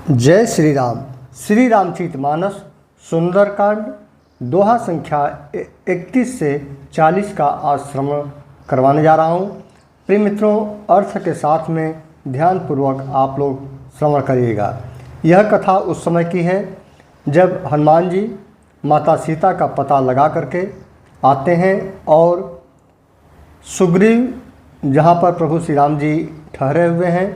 जय श्री राम। श्री रामचरितमानस सुंदरकांड दोहा संख्या 31 से 40 का आज श्रवण करवाने जा रहा हूँ। प्रिय मित्रों, अर्थ के साथ में ध्यानपूर्वक आप लोग श्रवण करिएगा। यह कथा उस समय की है जब हनुमान जी माता सीता का पता लगा करके आते हैं और सुग्रीव जहाँ पर प्रभु श्री राम जी ठहरे हुए हैं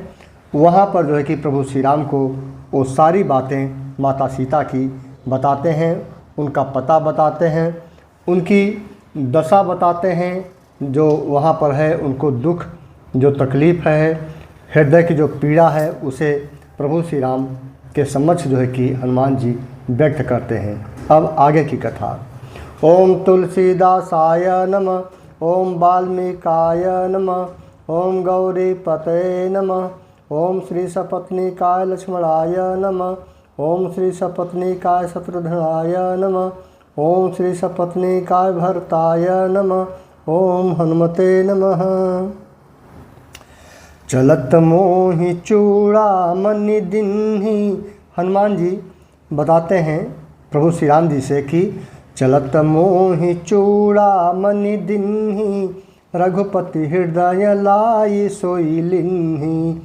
वहाँ पर जो है कि प्रभु श्री राम को वो सारी बातें माता सीता की बताते हैं, उनका पता बताते हैं, उनकी दशा बताते हैं, जो वहाँ पर है उनको दुख जो तकलीफ़ है, हृदय की जो पीड़ा है उसे प्रभु श्री राम के समक्ष जो है कि हनुमान जी व्यक्त करते हैं। अब आगे की कथा। ओम तुलसीदासाय नमः, ओम वाल्मीकाय नमः, ओम गौरीपतये नमः, ओम श्री सपत्नीकाय लक्ष्मणाय नमः, ओम श्री सपत्नीकाय शत्रुघ्नाय नमः, ओम श्री सपत्नीकाय भरताय नमः, ओम हनुमते नमः। चलत मोहि चूड़ामणि दीन्हि। हनुमान जी बताते हैं प्रभु श्री राम जी से कि चलत मोहि चूड़ामणि दीन्हि, रघुपति हृदय लाई सोई लिन्हि।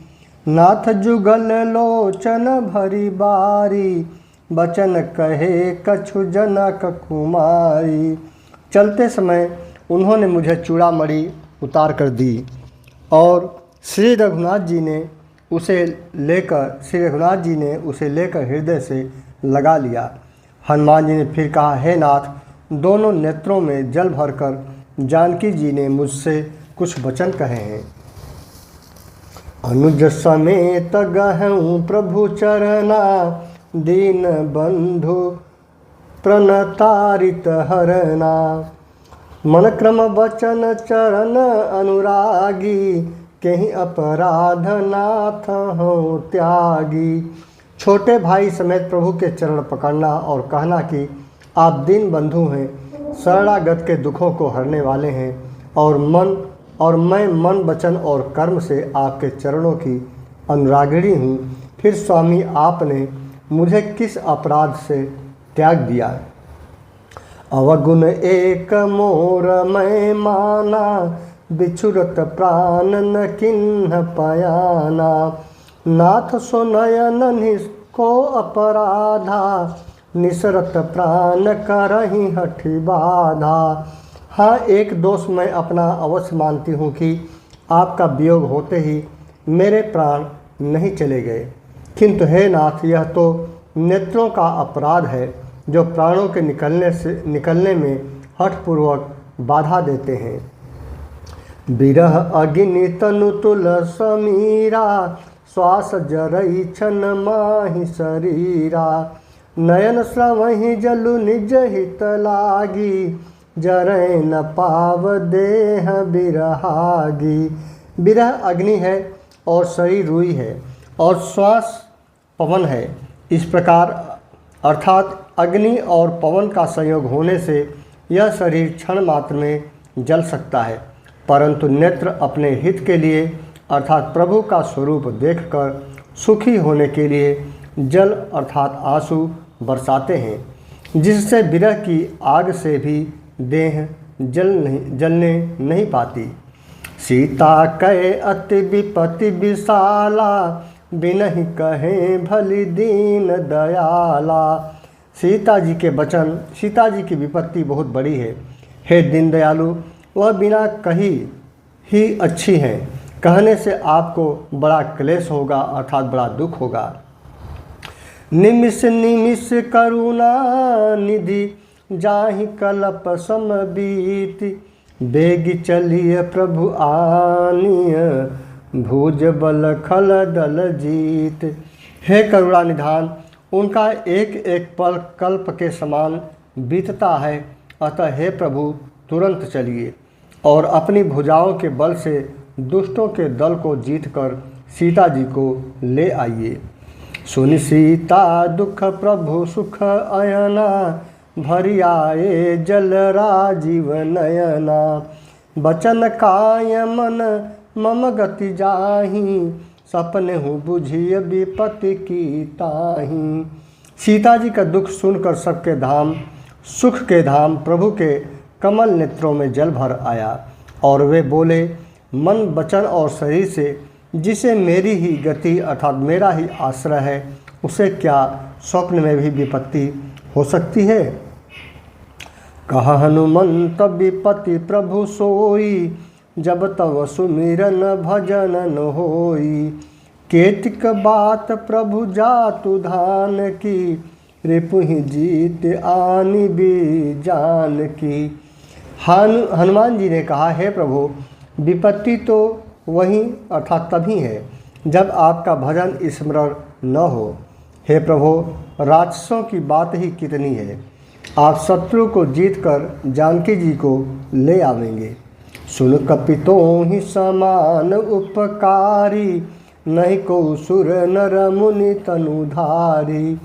नाथ जुगल लोचन भरी बारी, बचन कहे कछु जनक कुमारी। चलते समय उन्होंने मुझे चूड़ामणि उतार कर दी और श्री रघुनाथ जी ने उसे लेकर हृदय से लगा लिया। हनुमान जी ने फिर कहा, हे नाथ, दोनों नेत्रों में जल भरकर जानकी जी ने मुझसे कुछ वचन कहे हैं। अनुज समेत गहऊँ प्रभु चरना, दीन बंधु प्रणतारित हरना। मन क्रम वचन चरण अनुरागी, कहीं अपराध नाथ हो त्यागी। छोटे भाई समेत प्रभु के चरण पकड़ना और कहना कि आप दीन बंधु हैं, शरणागत के दुखों को हरने वाले हैं और मैं मन वचन और कर्म से आपके चरणों की अनुरागिणी हूँ। फिर स्वामी आपने मुझे किस अपराध से त्याग दिया। अवगुण एक मोर मैं माना, बिछुरत प्राण न किन्ह पयाना। नाथ सो नयन निष्को अपराधा, निसरत प्राण करहि हठि बाधा। हाँ, एक दोष मैं अपना अवश्य मानती हूँ कि आपका वियोग होते ही मेरे प्राण नहीं चले गए, किंतु हे नाथ, यह तो नेत्रों का अपराध है जो प्राणों के निकलने में हठपूर्वक बाधा देते हैं। बिरह अग्नि तनु तुल समीरा, श्वास जरई छन माहि शरीरा। नयन श्रवहि जलु निज हित लागी, जरै न पाव देह बिरहागी। बिरह अग्नि है और शरीर रुई है और श्वास पवन है। इस प्रकार अर्थात अग्नि और पवन का संयोग होने से यह शरीर क्षण मात्र में जल सकता है, परंतु नेत्र अपने हित के लिए अर्थात प्रभु का स्वरूप देखकर सुखी होने के लिए जल अर्थात आंसू बरसाते हैं, जिससे विरह की आग से भी देह जलने नहीं पाती। सीता कहे अति विपति विशाला, बिनहि कहे भली दीन दयाला। सीता जी के वचन, सीता जी की विपत्ति बहुत बड़ी है। हे दीन दयालु, वह बिना कही ही अच्छी हैं, कहने से आपको बड़ा क्लेश होगा अर्थात बड़ा दुख होगा। निमिष निमिष करुणा निधि, जाहि कलप सम बीति। बेग चलिए प्रभु आनिय, भुज बल खल दल जीत। हे करुणा निधान, उनका एक एक पल कल्प के समान बीतता है, अतः हे प्रभु तुरंत चलिए और अपनी भुजाओं के बल से दुष्टों के दल को जीतकर सीता जी को ले आइए। सुनि सीता दुख प्रभु सुख अयना, भरि आए जल राजीव नयना। बचन काय मन मम गति जाहि, सपने हूँ बुझिय विपत्ति की ताही। सीता जी का दुख सुनकर सबके धाम सुख के धाम प्रभु के कमल नेत्रों में जल भर आया और वे बोले, मन वचन और शरीर से जिसे मेरी ही गति अर्थात मेरा ही आश्रय है, उसे क्या स्वप्न में भी विपत्ति हो सकती है। कहा हनुमंत विपत्ति प्रभु सोई, जब तव सुमिरन भजन न होई। केतिक बात प्रभु जातु धान की, रिपुहि जीत आनी भी जान की। हनुमान जी ने कहा, हे प्रभु, विपत्ति तो वही अर्थात तभी है जब आपका भजन स्मरण न हो। हे प्रभु, राक्षसों की बात ही कितनी है, आप शत्रु को जीतकर जानकी जी को ले आवेंगे। सुन कपितों ही समान उपकारी, नहीं को सुर नर मुनि तनुधारी।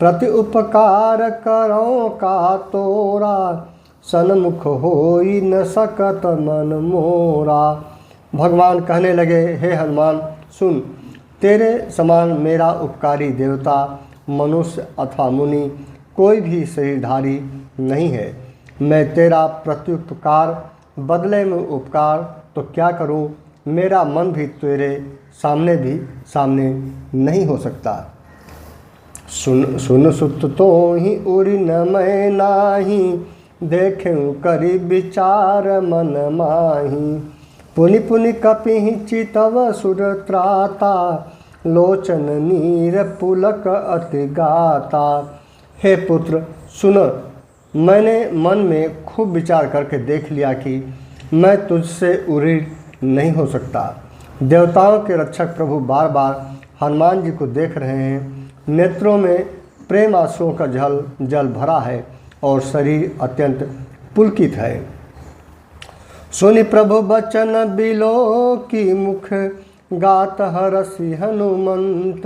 प्रति उपकार करो का तोरा, सन्मुख होई न सकत मन मोरा। भगवान कहने लगे, हे हनुमान सुन, तेरे समान मेरा उपकारी देवता मनुष्य अथवा मुनि कोई भी शरीरधारी नहीं है। मैं तेरा प्रत्युपकार बदले में उपकार तो क्या करूं, मेरा मन भी तेरे सामने नहीं हो सकता। सुन सुत तो ही उरि न मैं नाही, देखें करी विचार मन माही। पुनि पुनि कपि चितव सुर त्राता, लोचन नीर पुलक अति गाता। हे पुत्र सुन, मैंने मन में खूब विचार करके देख लिया कि मैं तुझसे उरी नहीं हो सकता। देवताओं के रक्षक प्रभु बार बार हनुमान जी को देख रहे हैं। नेत्रों में प्रेम आंसुओं का जल भरा है और शरीर अत्यंत पुलकित है। सुनि प्रभु बचन बिलो की मुख, गात हरसि हनुमंत।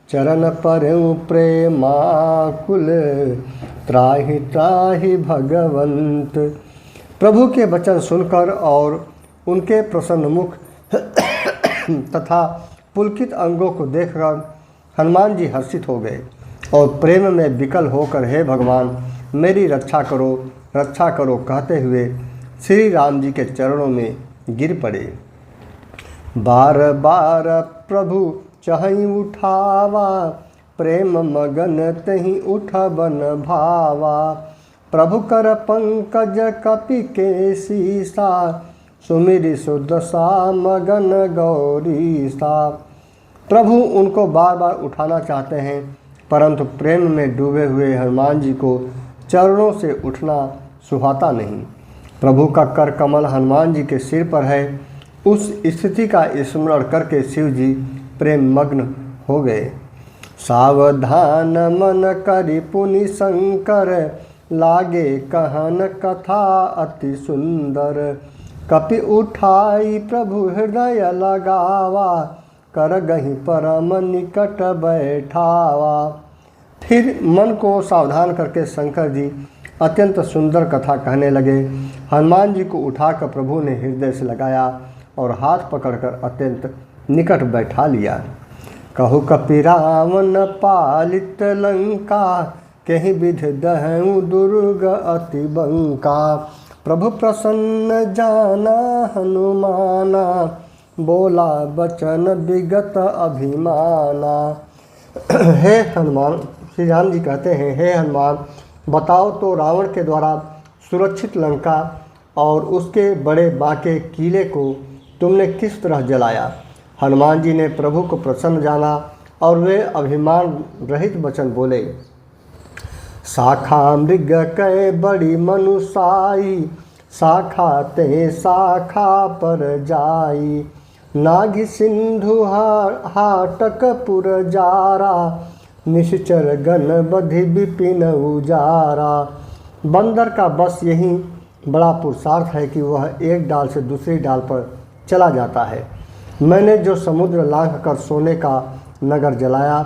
चरण परउ प्रेमाकुल, त्राहि त्राहि भगवंत। प्रभु के वचन सुनकर और उनके प्रसन्न मुख तथा पुलकित अंगों को देखकर हनुमान जी हर्षित हो गए और प्रेम में विकल होकर, हे भगवान मेरी रक्षा करो कहते हुए श्री राम जी के चरणों में गिर पड़े। बार बार प्रभु चहई उठावा, प्रेम मगन तहि उठबन भावा। प्रभु कर पंकज कपि के सीसा, सुमिरि सुदशा मगन गौरीसा। प्रभु उनको बार बार उठाना चाहते हैं, परंतु प्रेम में डूबे हुए हनुमान जी को चरणों से उठना सुहाता नहीं। प्रभु का कर कमल हनुमान जी के सिर पर है। उस स्थिति का स्मरण करके शिव जी प्रेम मग्न हो गए। सावधान मन करि पुनि शंकर, लागे कहन कथा अति सुंदर। कपि उठाई प्रभु हृदय लगावा, कर गही परम निकट बैठावा। फिर मन को सावधान करके शंकर जी अत्यंत सुंदर कथा कहने लगे। हनुमान जी को उठाकर प्रभु ने हृदय से लगाया और हाथ पकड़कर अत्यंत निकट बैठा लिया। कहु कपि रावण पालित लंका, कहीं विध दहु दुर्ग अति बंका। प्रभु प्रसन्न जाना हनुमाना, बोला बचन विगत अभिमाना। हे हनुमान, श्री राम जी कहते हैं, हे हनुमान बताओ तो रावण के द्वारा सुरक्षित लंका और उसके बड़े बांके किले को तुमने किस तरह जलाया। हनुमान जी ने प्रभु को प्रसन्न जाना और वे अभिमान रहित वचन बोले। शाखा मृग कै बड़ी मनुसाई, शाखा ते शाखा पर जाई। नाघि सिंधु हाटक पुर जारा, निश्चर गण बधि विपिन उजारा। बंदर का बस यही बड़ा पुरुषार्थ है कि वह एक डाल से दूसरी डाल पर चला जाता है। मैंने जो समुद्र लांघ कर सोने का नगर जलाया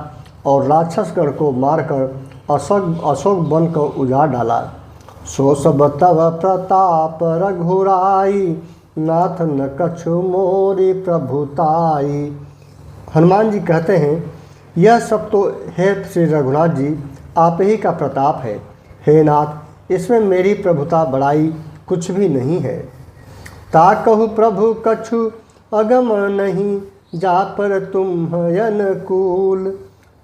और राक्षसगण को मारकर अशोक वन को उजाड़ डाला, सो सब तव प्रताप रघुराई। नाथ न कछु मोरी प्रभुताई। हनुमान जी कहते हैं, यह सब तो हे श्री रघुनाथ जी आप ही का प्रताप है। हे नाथ, इसमें मेरी प्रभुता बड़ाई कुछ भी नहीं है। ताकहु प्रभु कछु अगम नहीं, जा पर तुम अनुकूल,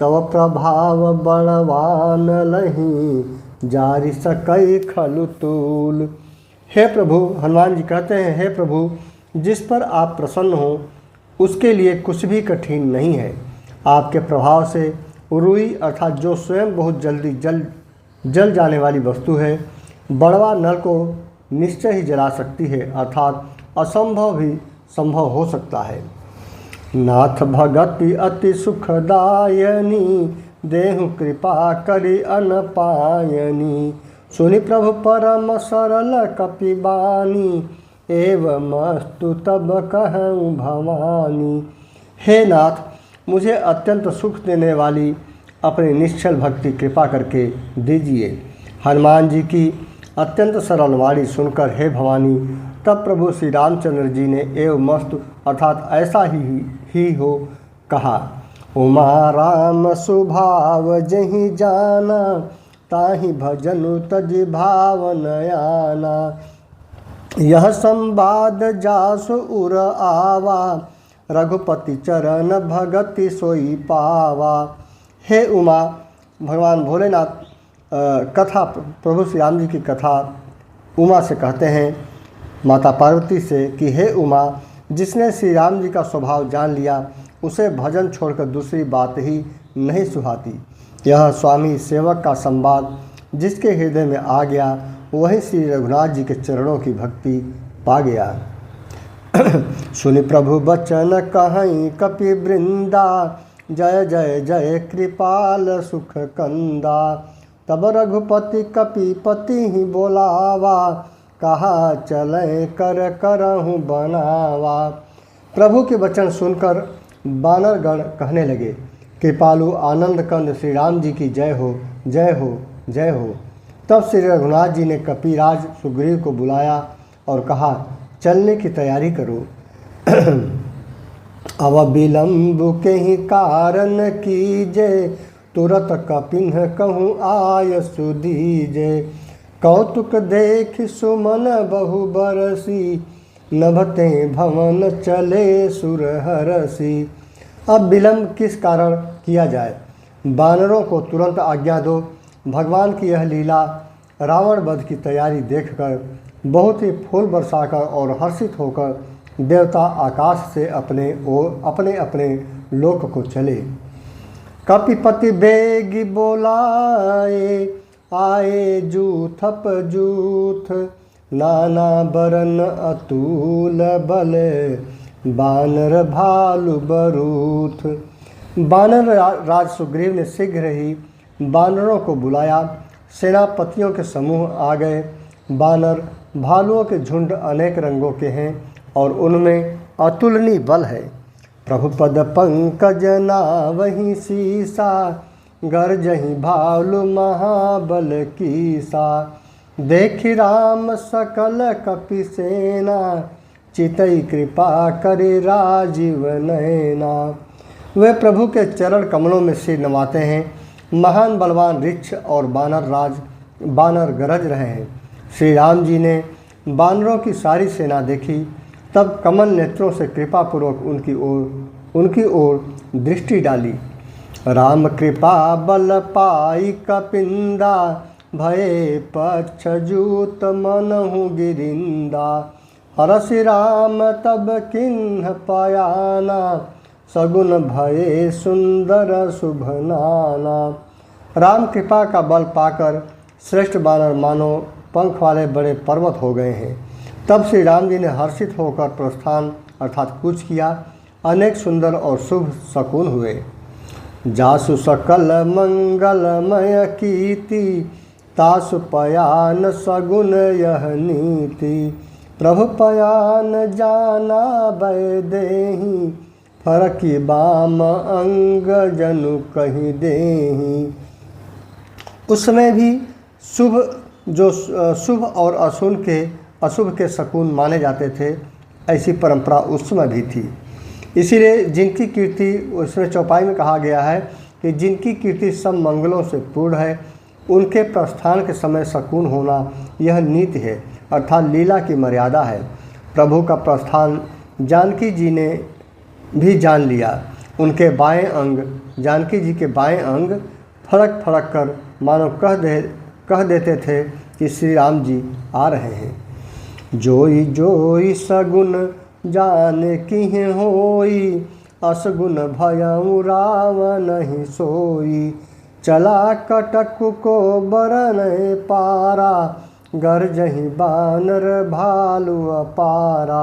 तव प्रभाव बड़वान लही, जारि सकई खलु तूल। हे प्रभु, हनुमान जी कहते हैं, हे प्रभु, जिस पर आप प्रसन्न हो उसके लिए कुछ भी कठिन नहीं है। आपके प्रभाव से रुई अर्थात जो स्वयं बहुत जल्दी जल जाने वाली वस्तु है, बड़वा नल को निश्चय ही जला सकती है, अर्थात असंभव भी संभव हो सकता है। नाथ भगति अति सुखदायनी, देहु कृपा करि अनपायनी, सुनि प्रभु परम सरल कपिबानी, एवमस्तु तब कहूँ भवानी। हे नाथ, मुझे अत्यंत सुख देने वाली अपनी निश्चल भक्ति कृपा करके दीजिए। हनुमान जी की अत्यंत सरल वाणी सुनकर हे भवानी, तब प्रभु श्री रामचंद्र जी ने एवं मस्तु अर्थात ऐसा ही हो कहा। उमा राम सुभाव जहि जाना, ताहि भजनु तज भाव नयाना, यह संवाद जासु उर आवा, रघुपति चरण भगति सोई पावा। हे उमा, भगवान भोलेनाथ कथा प्रभु श्री राम जी की कथा उमा से कहते हैं, माता पार्वती से, कि हे उमा, जिसने श्री राम जी का स्वभाव जान लिया उसे भजन छोड़कर दूसरी बात ही नहीं सुहाती। यह स्वामी सेवक का संवाद जिसके हृदय में आ गया वही श्री रघुनाथ जी के चरणों की भक्ति पा गया। सुनि प्रभु बचन कहीं कपि वृंदा, जय जय जय कृपाल सुख कंदा, तब रघुपति कपिपति ही बोलावा, कहा चले कर करहूँ बनावा। प्रभु के वचन सुनकर बानरगण कहने लगे, कृपालु आनंद कंद श्री राम जी की जय हो, जय हो, जय हो। तब श्री रघुनाथ जी ने कपिराज सुग्रीव को बुलाया और कहा, चलने की तैयारी करो। अब विलंब के ही कारण कीजे, तुरत कपिन्ह कहूँ आय सुदीजे, कौतुक देख सुमन बहु बरसी, नभते भवन चले सुर हरसी। अब विलंब किस कारण किया जाए, बानरों को तुरंत आज्ञा दो। भगवान की यह लीला रावण वध की तैयारी देखकर बहुत ही फूल बरसाकर और हर्षित होकर देवता आकाश से अपने अपने लोक को चले। कपिपति बेगी बोलाए, आए जूथप जूथ, नाना बरन अतुल बल, बानर भालु बरूथ। बानर राज सुग्रीव ने शीघ्र ही बानरों को बुलाया। सेनापतियों के समूह आ गए। बानर भालुओं के झुंड अनेक रंगों के हैं और उनमें अतुलनीय बल है। प्रभु पद पंकज नावहि सीसा, गर्जहि भालु महाबल कीसा, देखि राम सकल कपि सेना, चितई कृपा करे राजीव नयना। वे प्रभु के चरण कमलों में सिर नवाते हैं। महान बलवान ऋक्ष और बानर गरज रहे हैं। श्री राम जी ने बानरों की सारी सेना देखी, तब कमल नेत्रों से कृपापूर्वक उनकी ओर दृष्टि डाली। राम कृपा बल पाई कपिंदा, भये पक्ष जूत मनहु गिरिंदा, हरसि राम तब किन्ह पयाना, सगुन भये सुंदर शुभ नाना। राम कृपा का बल पाकर श्रेष्ठ बानर मानो पंख वाले बड़े पर्वत हो गए हैं। तब श्री राम जी ने हर्षित होकर प्रस्थान अर्थात कूच किया। अनेक सुंदर और शुभ शकुन हुए। जासु सकल मंगलमय कीति, तासु पयान सगुन यह नीति, प्रभु पयान जाना बैदेही, फरकी बाम अंग जनु कहीं देही। उसमें भी शुभ और अशुभ के शकुन माने जाते थे, ऐसी परंपरा उस समय भी थी। इसीलिए जिनकी कीर्ति, उसमें चौपाई में कहा गया है कि जिनकी कीर्ति सब मंगलों से पूर्ण है, उनके प्रस्थान के समय सकून होना यह नीति है, अर्थात लीला की मर्यादा है। प्रभु का प्रस्थान जानकी जी ने भी जान लिया। उनके बाएं अंग, जानकी जी के बाएं अंग फड़क फड़क कर मानो कह देते थे कि श्री राम जी आ रहे हैं। जोई जोई सगुन जाने किहे होई, असगुन भयउ रावण नहीं सोई। चला कटक को बरन पारा, गरजहि बानर भालू अपारा।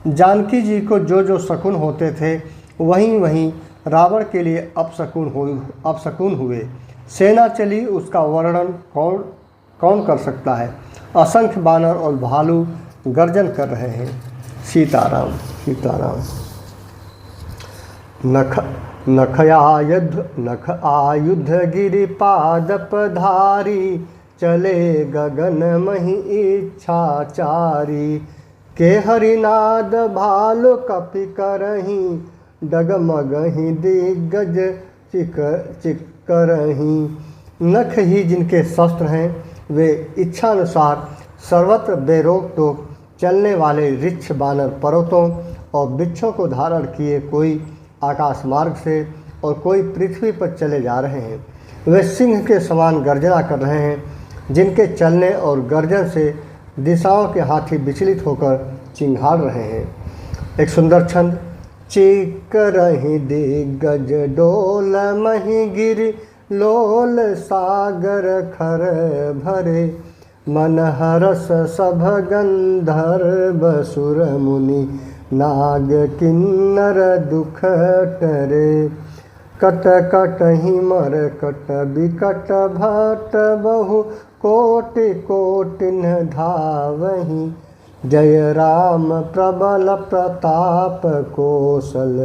जानकी जी को जो शकुन होते थे वहीं वहीं रावण के लिए अपशकुन हुए। सेना चली, उसका वर्णन कौन कर सकता है। असंख्य बानर और भालू गर्जन कर रहे हैं। सीताराम सीताराम। नख आयुध गिरिपादप धारी, चले गगन मही इच्छाचारी। के हरिनाद भालु कपि करही, डगमगही दिग्गज चिक्करही। नख ही जिनके शस्त्र हैं, वे इच्छानुसार सर्वत्र बेरोक टोक चलने वाले रिच्छ बानर पर्वतों और वृक्षों को धारण किए कोई आकाश मार्ग से और कोई पृथ्वी पर चले जा रहे हैं। वे सिंह के समान गर्जना कर रहे हैं, जिनके चलने और गर्जन से दिशाओं के हाथी विचलित होकर चिंघाड़ रहे हैं। एक सुंदर छंद। चिक्करहि दिग्गज डोल मही गिरि, लोल सागर खर भरे। मन हरस सभ गंधर्व सुर मुनि, नाग किन्नर दुख टरे। कट कटहि मर कट बिकट भट, बहु कोटि कोटिन धावहि। जय राम प्रबल प्रताप, कौशल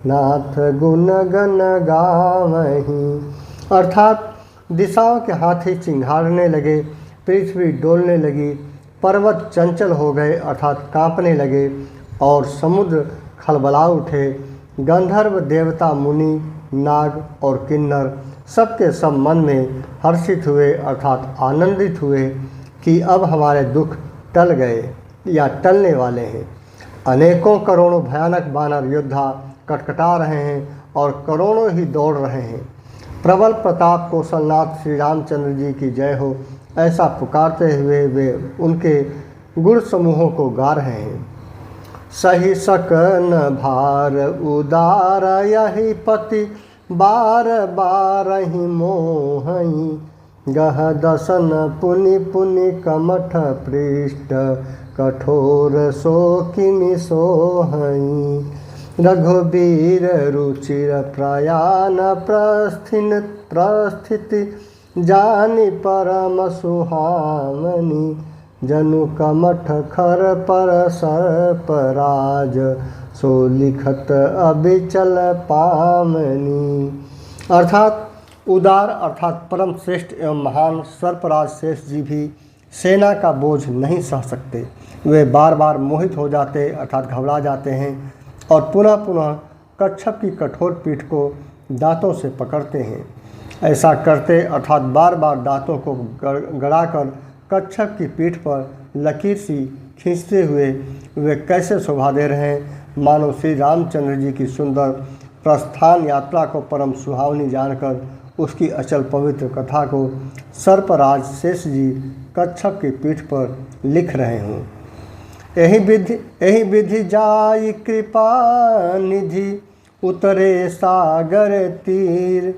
नाथ गुण गण गावहि। अर्थात दिशाओं के हाथी चिंघाड़ने लगे, पृथ्वी डोलने लगी, पर्वत चंचल हो गए अर्थात कांपने लगे, और समुद्र खलबला उठे। गंधर्व देवता मुनि नाग और किन्नर सबके सब मन में हर्षित हुए अर्थात आनंदित हुए कि अब हमारे दुख टल गए या टलने वाले हैं। अनेकों करोड़ों भयानक बानर योद्धा कटकटा रहे हैं और करोड़ों ही दौड़ रहे हैं। प्रबल प्रताप कौशलनाथ श्री रामचंद्र जी की जय हो, ऐसा पुकारते हुए वे उनके गुण समूहों को गा रहे हैं। सही सकन भार उदार, यही पति बार बार ही मोहई। गह दसन पुनि पुनि कमठ पृष्ठ, कठोर शोकिनी सोहई। रघुबीर रुचिर प्रयाण प्रस्थिति, जानि परम सुहामनी। जनु कमठ खर पर सर्पराज, सो लिखत अबिचल पामनी। अर्थात उदार अर्थात परम श्रेष्ठ एवं महान सर्पराज शेष जी भी सेना का बोझ नहीं सह सकते। वे बार बार मोहित हो जाते अर्थात घबरा जाते हैं और पुनः पुनः कच्छप की कठोर पीठ को दांतों से पकड़ते हैं। ऐसा करते अर्थात बार बार दांतों को गड़ाकर कच्छप की पीठ पर लकीर सी खींचते हुए वे कैसे शोभा दे रहे हैं, मानो श्री रामचंद्र जी की सुंदर प्रस्थान यात्रा को परम सुहावनी जानकर उसकी अचल पवित्र कथा को सर्पराज शेष जी कच्छप की पीठ पर लिख रहे हों। यही विधि जाई कृपा निधि, उतरे सागर तीर।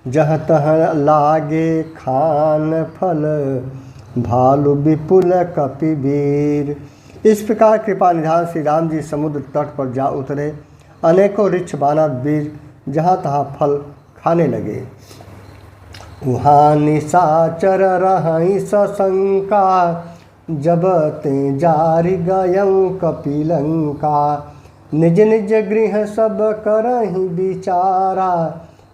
जहाँ तहाँ लागे खान फल, भालु विपुल कपिवीर। इस प्रकार कृपा निधान श्री राम जी समुद्र तट पर जा उतरे। अनेकों ऋक्ष बानर वीर जहाँ तहाँ फल खाने लगे। वहाँ निशाचर रही सशंका, जब ते जारी गयऊ कपिलंका। निज निज गृह सब करहि विचारा,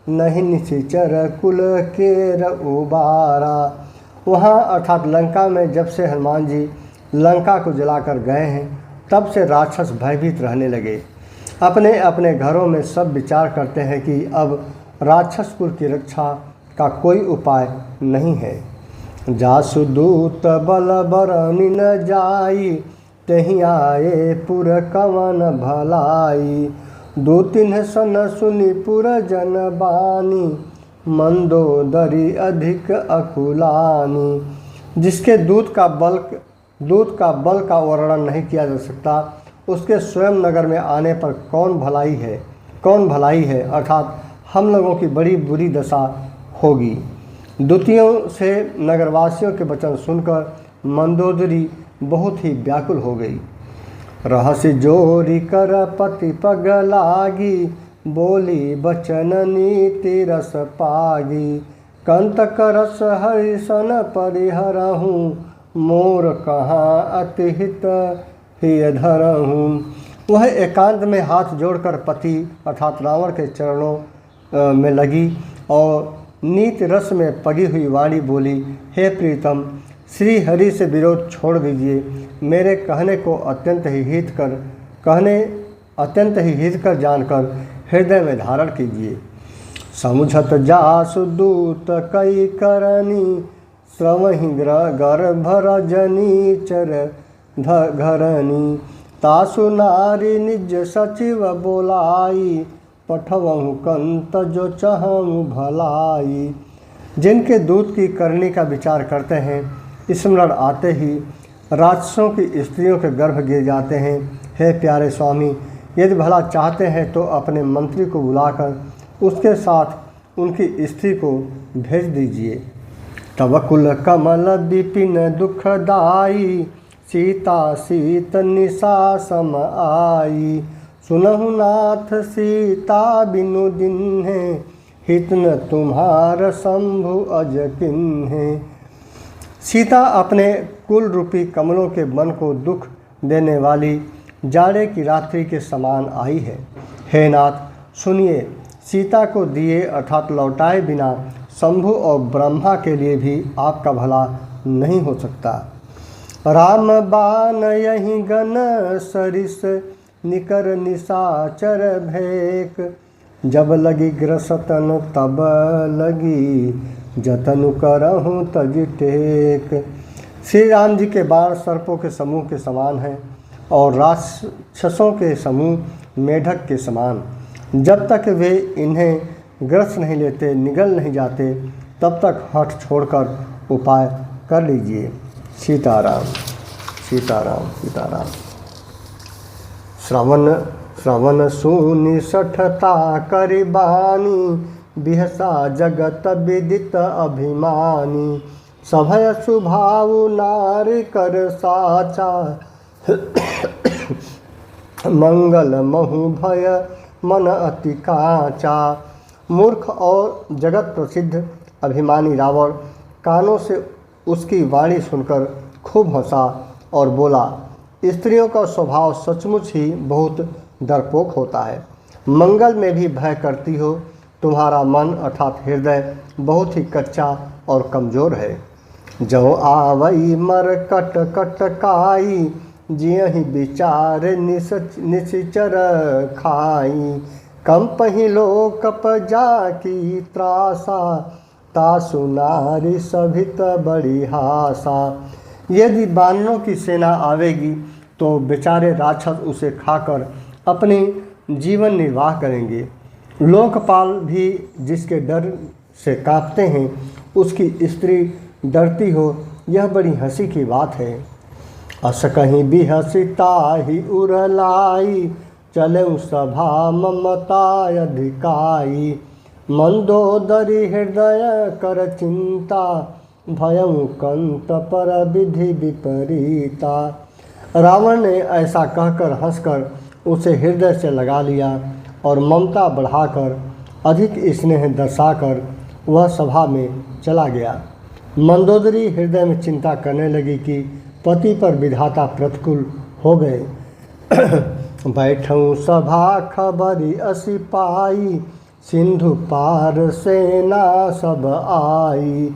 नहीं निशिचर कुल केर उबारा। वहाँ अर्थात लंका में जब से हनुमान जी लंका को जलाकर गए हैं, तब से राक्षस भयभीत रहने लगे। अपने अपने घरों में सब विचार करते हैं कि अब राक्षसकुल की रक्षा का कोई उपाय नहीं है। जासु दूत बल बरनि न जाई, तहीं आए पुर कवन भलाई। दो तीन सन सुनि पुर जन बानी, मंदोदरी अधिक अकुलानी। जिसके दूत का बल का वर्णन नहीं किया जा सकता, उसके स्वयं नगर में आने पर कौन भलाई है, अर्थात हम लोगों की बड़ी बुरी दशा होगी। द्वितीयों से नगरवासियों के वचन सुनकर मंदोदरी बहुत ही व्याकुल हो गई। रहस्य जोरी कर पति पग लागी, बोली बचन नीति रस पागी। कंत करस हरिसन परिहरहूँ, मोर कहाँ अतिहित हिय धरहूँ। वह एकांत में हाथ जोड़कर पति अर्थात रावण के चरणों में लगी और नीति रस में पगी हुई वाणी बोली, हे प्रीतम, श्री हरि से विरोध छोड़ दीजिए, मेरे कहने को अत्यंत ही हित कर जानकर हृदय में धारण कीजिए। समुझत जासु दूत कई करनी, श्रवहि गर्भ रजनी चर घरनी। तासु नारी निज सचिव बोलाई, पठवहु कंत जो चहु भलाई। जिनके दूत की करनी का विचार करते हैं, स्मरण आते ही राक्षसों की स्त्रियों के गर्भ गिर जाते हैं। हे प्यारे स्वामी, यदि भला चाहते हैं तो अपने मंत्री को बुलाकर उसके साथ उनकी स्त्री को भेज दीजिए। तब कुल कमल विपिन दुखदाई, सीता सीत निशा सम आई। सुनहु नाथ सीता बिनु दिन्हे, हित न तुम्हार शंभु अज किन्हे। सीता अपने कुल रूपी कमलों के मन को दुख देने वाली जाड़े की रात्रि के समान आई है। हे नाथ सुनिए, सीता को दिए अर्थात लौटाए बिना शंभु और ब्रह्मा के लिए भी आपका भला नहीं हो सकता। राम बान यही गन सरिस, निकर निशाचर भेक। जब लगी ग्रसतन तब लगी, जतनु करहूँ तज टेक। श्री राम जी के बाण सर्पों के समूह के समान हैं और राक्षसों के समूह मेढक के समान। जब तक वे इन्हें ग्रस नहीं लेते, निगल नहीं जाते, तब तक हठ छोड़कर उपाय कर लीजिए। सीताराम सीताराम सीताराम। श्रवण सुनि सठता करिबानी, बिहसा जगत विदित अभिमानी। सभय सुभाव नारी कर साचा, मंगल महु भय मन अति काचा। मूर्ख और जगत प्रसिद्ध अभिमानी रावण कानों से उसकी वाणी सुनकर खूब हंसा और बोला, स्त्रियों का स्वभाव सचमुच ही बहुत डरपोक होता है। मंगल में भी भय करती हो, तुम्हारा मन अर्थात हृदय बहुत ही कच्चा और कमज़ोर है। जो आवई मर कट कट काई, जियहि विचार निश्चर खाई। कम पहिलो कप जाकी त्रासा, तासु नारी सभित बड़ी हासा। यदि बानरों की सेना आवेगी तो बेचारे राक्षस उसे खाकर अपनी जीवन निर्वाह करेंगे। लोकपाल भी जिसके डर से कांपते हैं, उसकी स्त्री डरती हो, यह बड़ी हंसी की बात है। अस कहीं भी हंसिता ही उरलाई, चले सभा ममता अधिकाई। मंदोदरी हृदय कर चिंता, भयं कंत पर विधि विपरीता। रावण ने ऐसा कहकर हंसकर उसे हृदय से लगा लिया और ममता बढ़ाकर अधिक स्नेह दर्शाकर वह सभा में चला गया। मंदोदरी हृदय में चिंता करने लगी कि पति पर विधाता प्रतिकूल हो गए। बैठूं सभा खबरी असी पाई, सिंधु पार सेना सब आई।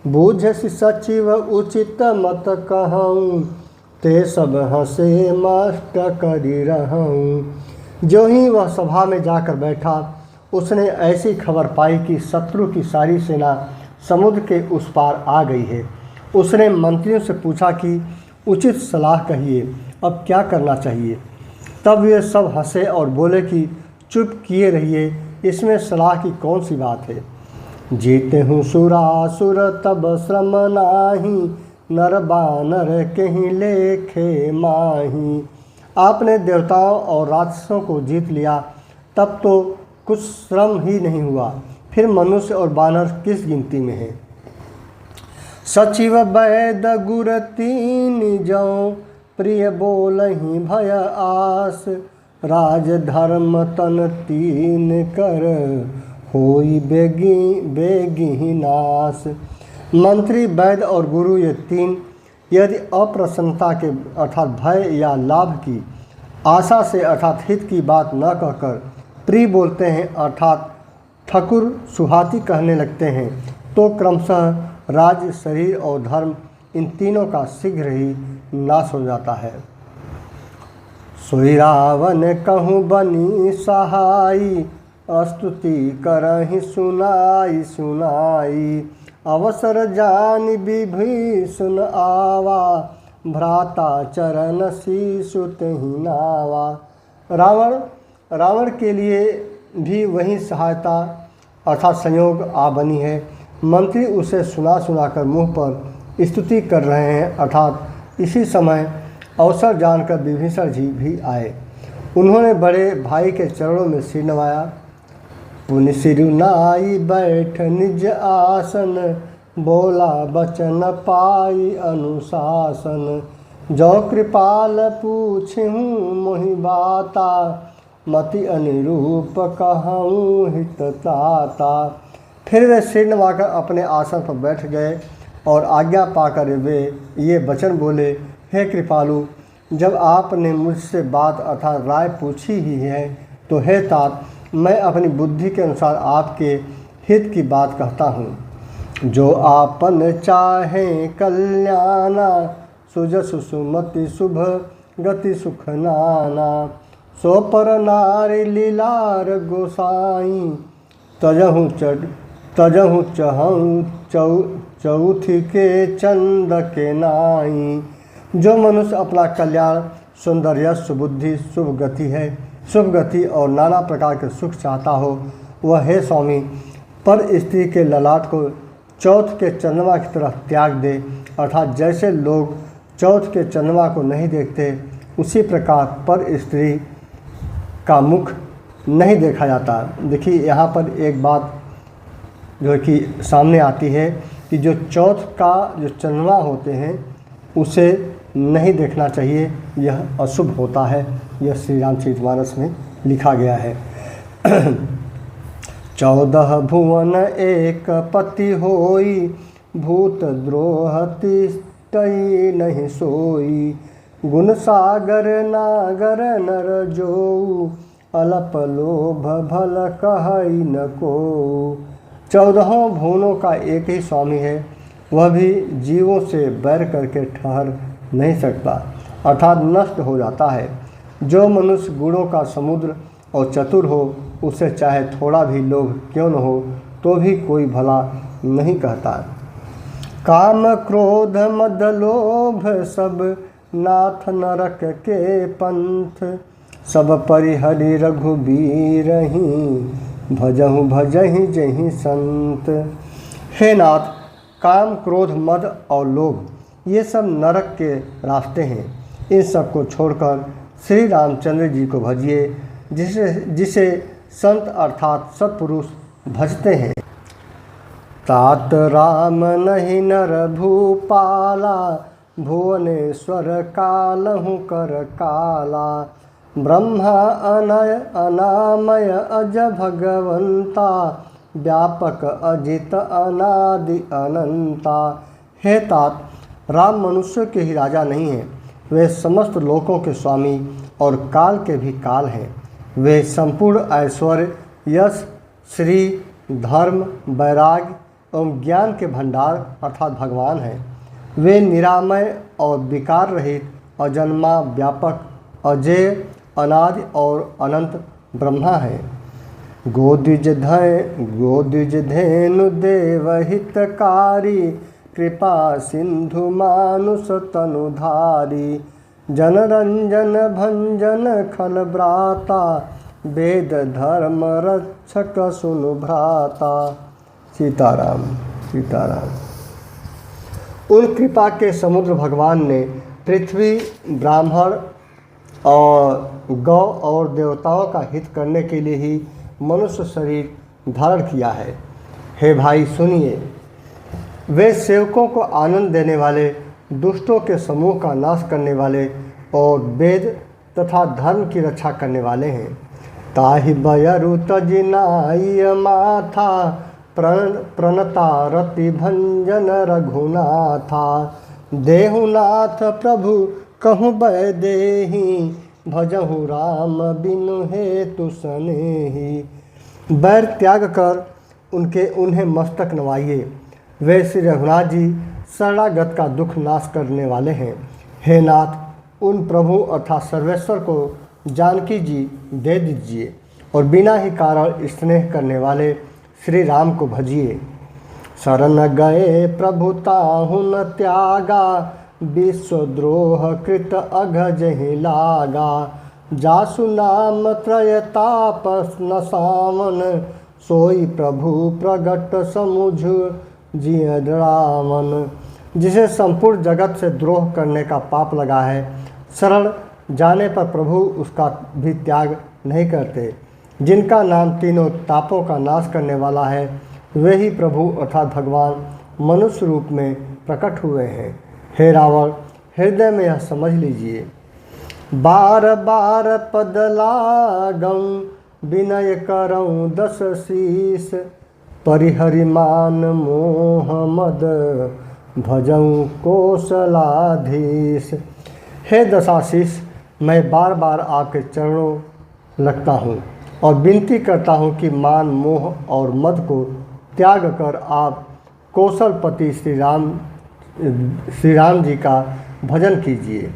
बूझसी सचिव उचित मत कहूँ, ते सब हंसे मस्त करी रहूँ। जो ही वह सभा में जाकर बैठा, उसने ऐसी खबर पाई कि शत्रु की सारी सेना समुद्र के उस पार आ गई है। उसने मंत्रियों से पूछा कि उचित सलाह कहिए, अब क्या करना चाहिए। तब वे सब हंसे और बोले कि चुप किए रहिए, इसमें सलाह की कौन सी बात है। जीते हूँ सुरासुर तब श्रम नाही, नर बानर कहीं लेखे माही। आपने देवताओं और राक्षसों को जीत लिया, तब तो कुछ श्रम ही नहीं हुआ, फिर मनुष्य और बानर किस गिनती में है। सचिव वैद गुर तीन जौ, प्रिय बोलहि भय आस। राज धर्म तन तीन कर, होई बेगी नाश। मंत्री, वैद्य और गुरु ये तीन यदि अप्रसन्नता के अर्थात भय या लाभ की आशा से अर्थात हित की बात न कहकर प्रिय बोलते हैं अर्थात ठकुर सुहाती कहने लगते हैं, तो क्रमशः राज्य, शरीर और धर्म इन तीनों का शीघ्र ही नाश हो जाता है। सोई रावण कहूँ बनी सहाई, स्तुति करहि सुनाई सुनाई। अवसर जानि विभीषण आवा, भ्राता चरण शीशु तेहि नावा। रावण के लिए भी वही सहायता अर्थात संयोग आ बनी है। मंत्री उसे सुना कर मुँह पर स्तुति कर रहे हैं अर्थात इसी समय अवसर जानकर विभीषण जी भी आए। उन्होंने बड़े भाई के चरणों में सिर नवाया। पुनि सिरुनाई बैठ निज आसन, बोला बचन पाई अनुशासन। जो कृपाल पूछूँ मोहि बाता, मति अनुरूप कहूँ हितताता। फिर वे सिर नवाकर अपने आसन पर बैठ गए और आज्ञा पाकर वे ये वचन बोले, हे कृपालु, जब आपने मुझसे बात अर्थात राय पूछी ही है, तो हे तात, मैं अपनी बुद्धि के अनुसार आपके हित की बात कहता हूँ। जो आपन चाहें कल्याणा, सुजसु सुमति शुभ गति सुख नाना। सो पर नारी लीलार गोसाई, तजहु चहु चौथी के चंद के नाई। जो मनुष्य अपना कल्याण, सौंदर्य, सुबुद्धि, शुभ गति और नाना प्रकार के सुख चाहता हो, वह हे स्वामी पर स्त्री के ललाट को चौथ के चंद्रमा की तरह त्याग दे। अर्थात जैसे लोग चौथ के चंद्रमा को नहीं देखते, उसी प्रकार पर स्त्री का मुख नहीं देखा जाता। देखिए यहाँ पर एक बात जो कि सामने आती है कि जो चौथ का जो चंद्रमा होते हैं उसे नहीं देखना चाहिए, यह अशुभ होता है। यह श्री रामचरितमानस में लिखा गया है। 14 भुवन एक पति होई, भूत द्रोह तिष्ठई नहीं सोई। गुण सागर नागर नर जो, अलप लोभ भल कहई न को। 14 भुवनों का एक ही स्वामी है, वह भी जीवों से बैर करके ठहर नहीं सकता अर्थात नष्ट हो जाता है। जो मनुष्य गुणों का समुद्र और चतुर हो, उसे चाहे थोड़ा भी लोभ क्यों न हो, तो भी कोई भला नहीं कहता। काम क्रोध मद लोभ सब, नाथ नरक के पंथ। सब परिहरि रघुबीरहि, भजहु भजहि जहि संत। हे नाथ, काम, क्रोध, मद और लोभ ये सब नरक के रास्ते हैं। इन सब को छोड़कर श्री रामचंद्र जी को भजिए, जिसे संत अर्थात सत्पुरुष भजते हैं। तात राम नहीं नर भूपाला, भुवनेश्वर कालहु कर काला। ब्रह्मा अनय अनामय अज भगवंता, व्यापक अजित अनादि अनंता। हे तात, राम मनुष्य के ही राजा नहीं हैं, वे समस्त लोकों के स्वामी और काल के भी काल हैं। वे संपूर्ण ऐश्वर्य, यश, श्री, धर्म, वैराग्य एवं ज्ञान के भंडार अर्थात भगवान हैं। वे निरामय और विकार रहित, अजन्मा, व्यापक, अजेय अनादि और अनंत ब्रह्मा हैं। गोदिज धेनु देव हितकारी, कृपा सिंधु मानुष तनुधारी, जनरंजन भंजन खल भ्राता, वेद धर्म रक्षक सुनु भ्राता। सीताराम सीताराम। उन कृपा के समुद्र भगवान ने पृथ्वी, ब्राह्मण और गौ और देवताओं का हित करने के लिए ही मनुष्य शरीर धारण किया है। हे भाई सुनिए, वे सेवकों को आनंद देने वाले, दुष्टों के समूह का नाश करने वाले और वेद तथा धर्म की रक्षा करने वाले हैं। ताहि बयरु तजिनाय माथा, प्रणता रति भंजन रघुनाथा, देहुनाथ प्रभु कहूँ बै देहि, भजहु राम बिनु हेतु सनेहि। बैर त्याग कर उन्हें मस्तक नवाइए। वे श्री रघुनाथ जी शरणागत का दुख नाश करने वाले हैं। हे नाथ, उन प्रभु अर्थात सर्वेश्वर को जानकी जी दे दीजिए और बिना ही कारण स्नेह करने वाले श्री राम को भजिए। शरण गए प्रभु ताहु न त्यागा, विश्वद्रोह कृत अघजहि लागा, जासु नाम त्रय तापस न सावन, सोई प्रभु प्रगट समुझ जिय रावण। जिसे संपूर्ण जगत से द्रोह करने का पाप लगा है, शरण जाने पर प्रभु उसका भी त्याग नहीं करते। जिनका नाम तीनों तापों का नाश करने वाला है, वे ही प्रभु अर्थात भगवान मनुष्य रूप में प्रकट हुए हैं। हे रावण, हृदय में यह समझ लीजिए। बार बार पद लागम, विनय करऊँ दस शीस, परिहरिमान मोह मद, भजऊँ कौशलाधीश। हे दशाशीष, मैं बार बार आपके चरणों लगता हूँ और विनती करता हूँ कि मान, मोह और मद को त्याग कर आप कौशलपति श्री राम जी का भजन कीजिए।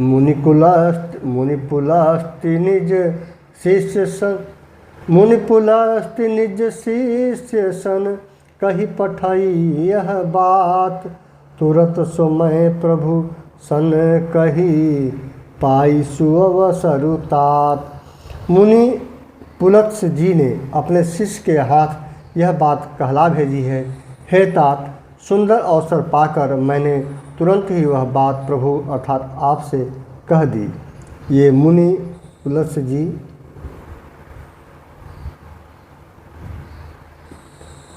मुनिपुलस्ति निज शिष्य सन, कही पठाई यह बात, तुरत समय प्रभु सन कही, पाई सुअवसरुतात। मुनि पुलत्स्य जी ने अपने शिष्य के हाथ यह बात कहला भेजी है। हे तात, सुंदर अवसर पाकर मैंने तुरंत ही वह बात प्रभु अर्थात आपसे कह दी। ये मुनि पुलत्स्य जी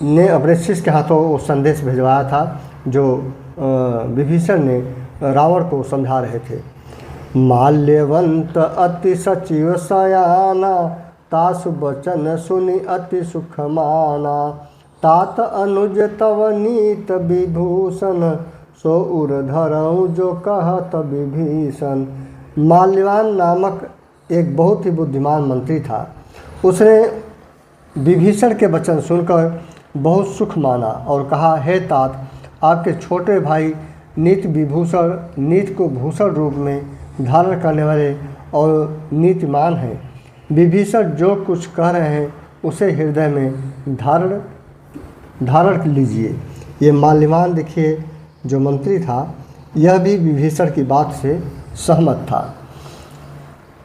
ने अपने शिष्य के हाथों वो संदेश भिजवाया था जो विभीषण ने रावण को समझा रहे थे। माल्यवंत अति सचिव सयाना, तासु बचन सुनि अति सुख माना, तात अनुज तव नीत विभूषण, सो उर धरऊँ जो कहत विभीषण। माल्यवान नामक एक बहुत ही बुद्धिमान मंत्री था। उसने विभीषण के वचन सुनकर बहुत सुख माना और कहा, हे तात, आपके छोटे भाई नीत को भूषण रूप में धारण करने वाले और नीतिमान हैं। विभीषण जो कुछ कह रहे हैं उसे हृदय में धारण लीजिए। ये माल्यवान देखिए जो मंत्री था, यह भी विभीषण की बात से सहमत था।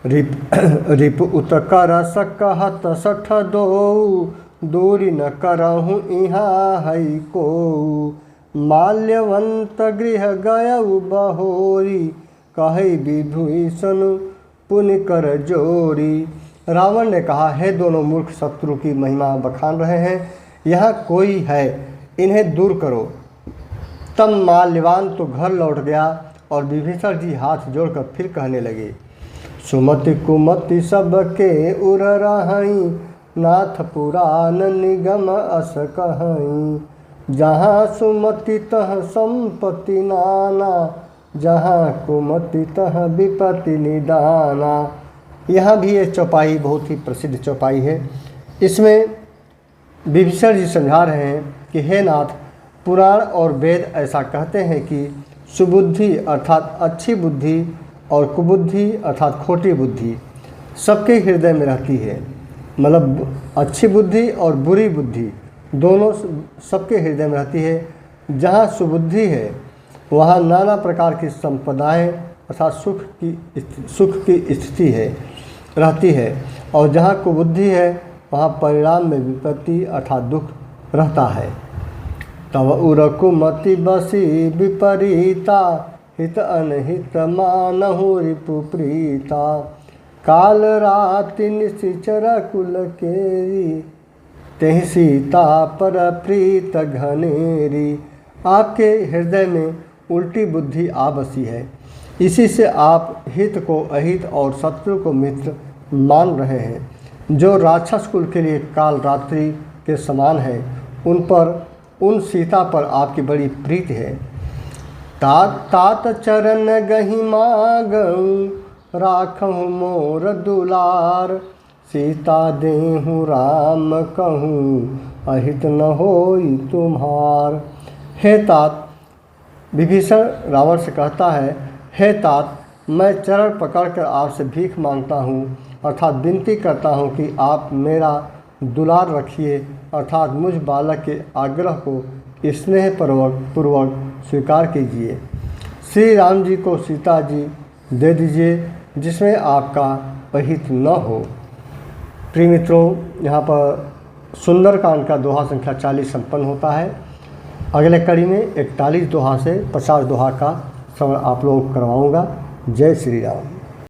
रिप उतकर सकहत सठ दो, दूरी न करहूँ इहाँ है को, माल्यवंत गृह गयउ बहोरी, कहे विभीषण पुण्य कर जोरी। रावण ने कहा, हे दोनों मूर्ख शत्रु की महिमा बखान रहे हैं, यहाँ कोई है, इन्हें दूर करो। तब माल्यवान तो घर लौट गया और विभीषण जी हाथ जोड़कर फिर कहने लगे, सुमति कुमति सबके उर रहई, नाथ पुराण निगम अस कहई, जहाँ सुमति तह संपत्ति नाना, जहाँ कुमति तह विपत्ति निदाना। यहाँ भी ये चौपाई बहुत ही प्रसिद्ध चौपाई है। इसमें विभीषण जी समझा रहे हैं कि हे नाथ, पुराण और वेद ऐसा कहते हैं कि सुबुद्धि अर्थात अच्छी बुद्धि और कुबुद्धि अर्थात खोटी बुद्धि सबके हृदय में रहती है। मतलब अच्छी बुद्धि और बुरी बुद्धि दोनों सबके हृदय में रहती है। जहाँ सुबुद्धि है वहाँ नाना प्रकार की संपदाएं अर्थात सुख की स्थिति है रहती है, और जहाँ कुबुद्धि है वहाँ परिणाम में विपत्ति अर्थात दुख रहता है। तव उरकुमति बसी विपरीता हित अनहित मानहु रिपु प्रीता काल राति निशिचर कुल केरी तेहि सीता पर प्रीत घनेरी। आपके हृदय में उल्टी बुद्धि आ बसी है, इसी से आप हित को अहित और शत्रु को मित्र मान रहे हैं। जो राक्षस कुल के लिए काल रात्रि के समान है उन सीता पर आपकी बड़ी प्रीति है। तात चरण गहि मागऊँ राखहु मोर दुलार सीता देहु राम कहूँ अहित न होई तुम्हार। हे तात, विभीषण रावण से कहता है, हे तात, मैं चरण पकड़कर आपसे भीख मांगता हूँ अर्थात विनती करता हूँ कि आप मेरा दुलार रखिए अर्थात मुझ बालक के आग्रह को स्नेह पूर्वक स्वीकार कीजिए। श्री राम जी को सीता जी दे दीजिए जिसमें आपका अहित न हो। प्रिय मित्रों, यहाँ पर सुंदरकांड का दोहा संख्या 40 संपन्न होता है। अगले कड़ी में 41 दोहा से 50 दोहा का श्रवण आप लोगों को करवाऊँगा। जय श्री राम।